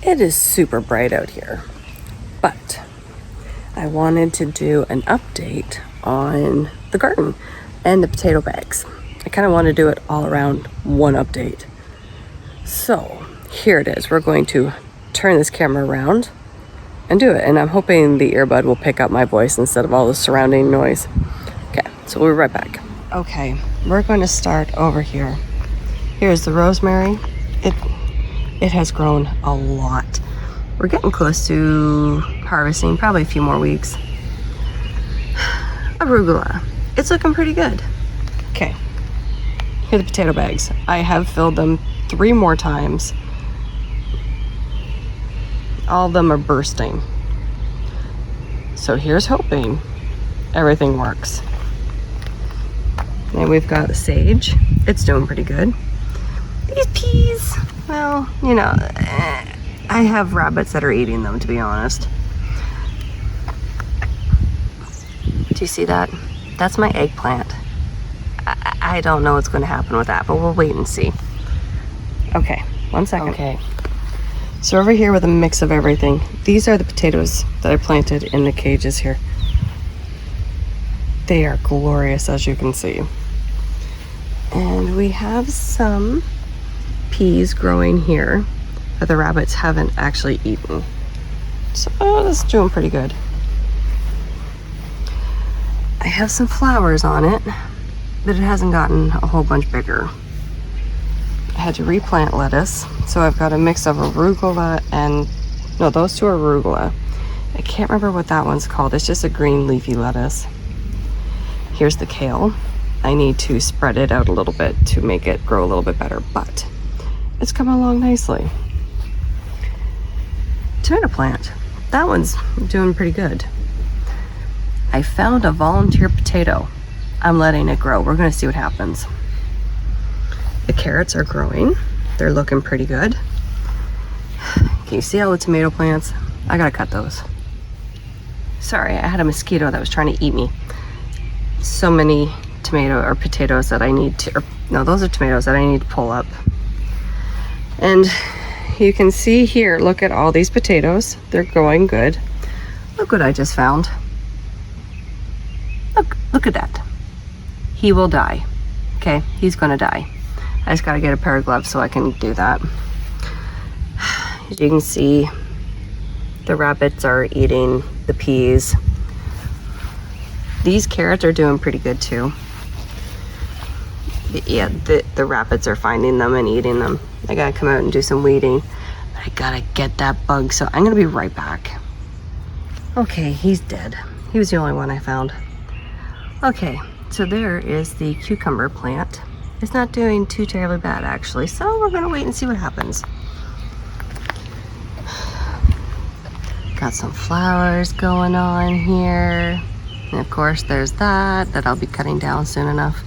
It is super bright out here, but I wanted to do an update on the garden and the potato bags. I kind of want to do it all around one update. So here it is. We're going to turn this camera around and do it. And I'm hoping the earbud will pick up my voice instead of all the surrounding noise. Okay, so we'll be right back. Okay, we're going to start over here. Here's the rosemary. It has grown a lot. We're getting close to harvesting, probably a few more weeks. Arugula. It's looking pretty good. Okay, here are the potato bags. I have filled them 3 more times. All of them are bursting. So here's hoping everything works. And we've got the sage. It's doing pretty good. These peas, well, you know, I have rabbits that are eating them, to be honest. Do you see that? That's my eggplant. I don't know what's going to happen with that, but we'll wait and see. Okay, 1 second. Okay. So over here with a mix of everything, these are the potatoes that I planted in the cages here. They are glorious, as you can see. And we have some peas growing here that the rabbits haven't actually eaten. So that's doing pretty good. I have some flowers on it, but it hasn't gotten a whole bunch bigger. I had to replant lettuce, so I've got a mix of arugula and, no, those two are arugula. I can't remember what that one's called. It's just a green leafy lettuce. Here's the kale. I need to spread it out a little bit to make it grow a little bit better, but it's coming along nicely. Tomato plant. That one's doing pretty good. I found a volunteer potato. I'm letting it grow. We're gonna see what happens. The carrots are growing. They're looking pretty good. Can you see all the tomato plants? I gotta cut those. Sorry, I had a mosquito that was trying to eat me. So many potatoes that I need to, no, those are tomatoes that I need to pull up. And you can see here, look at all these potatoes. They're growing good. Look what I just found. Look at that. He will die. Okay, he's gonna die. I just gotta get a pair of gloves so I can do that. As you can see, the rabbits are eating the peas. These carrots are doing pretty good too. Yeah, the rabbits are finding them and eating them. I gotta come out and do some weeding. I gotta get that bug, so I'm gonna be right back. Okay, he's dead. He was the only one I found. Okay, so there is the cucumber plant. It's not doing too terribly bad, actually, so we're gonna wait and see what happens. Got some flowers going on here. And of course, there's that I'll be cutting down soon enough.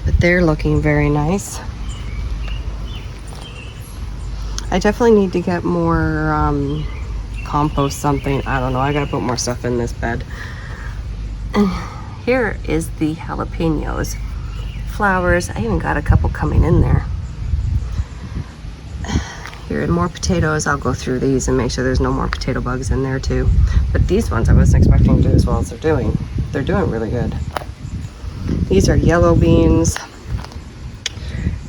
But they're looking very nice. I definitely need to get more compost something. I don't know, I gotta put more stuff in this bed. And here is the jalapenos. Flowers, I even got a couple coming in there. Here are more potatoes. I'll go through these and make sure there's no more potato bugs in there too. But these ones I wasn't expecting to do as well as they're doing. They're doing really good. These are yellow beans.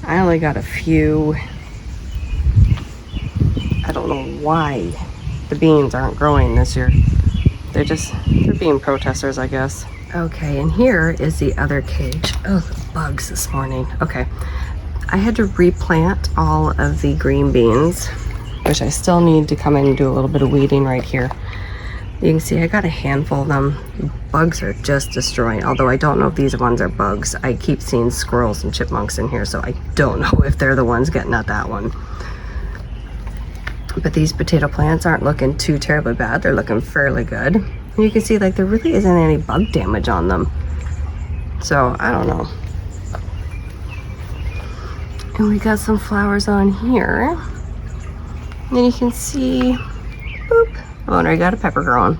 I only got a few. I don't know why the beans aren't growing this year. They're being protesters, I guess. Okay, and here is the other cage. Oh, the bugs this morning. Okay, I had to replant all of the green beans, which I still need to come in and do a little bit of weeding right here. You can see I got a handful of them. Bugs are just destroying, although I don't know if these ones are bugs. I keep seeing squirrels and chipmunks in here, so I don't know if they're the ones getting at that one. But these potato plants aren't looking too terribly bad. They're looking fairly good. And you can see, like, there really isn't any bug damage on them. So, I don't know. And we got some flowers on here. And you can see, boop, oh, and I got a pepper growing.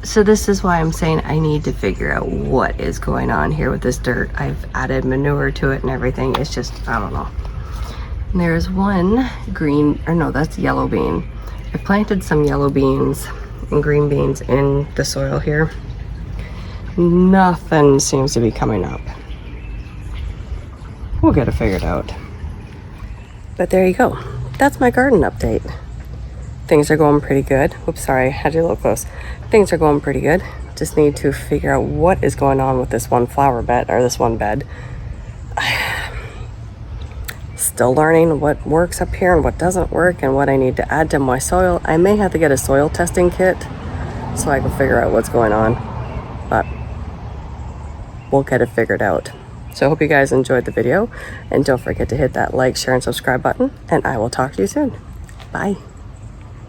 So this is why I'm saying I need to figure out what is going on here with this dirt. I've added manure to it and everything. It's just, I don't know. There's one green, or no, that's yellow bean. I planted some yellow beans and green beans in the soil here. Nothing seems to be coming up. We'll get it figured out. But there you go. That's my garden update. Things are going pretty good. Oops, sorry, I had you a little close. Things are going pretty good. Just need to figure out what is going on with this one flower bed, or this one bed. Still learning what works up here and what doesn't work and what I need to add to my soil. I may have to get a soil testing kit so I can figure out what's going on, but we'll get it figured out. So I hope you guys enjoyed the video, and don't forget to hit that like, share, and subscribe button, and I will talk to you soon. Bye.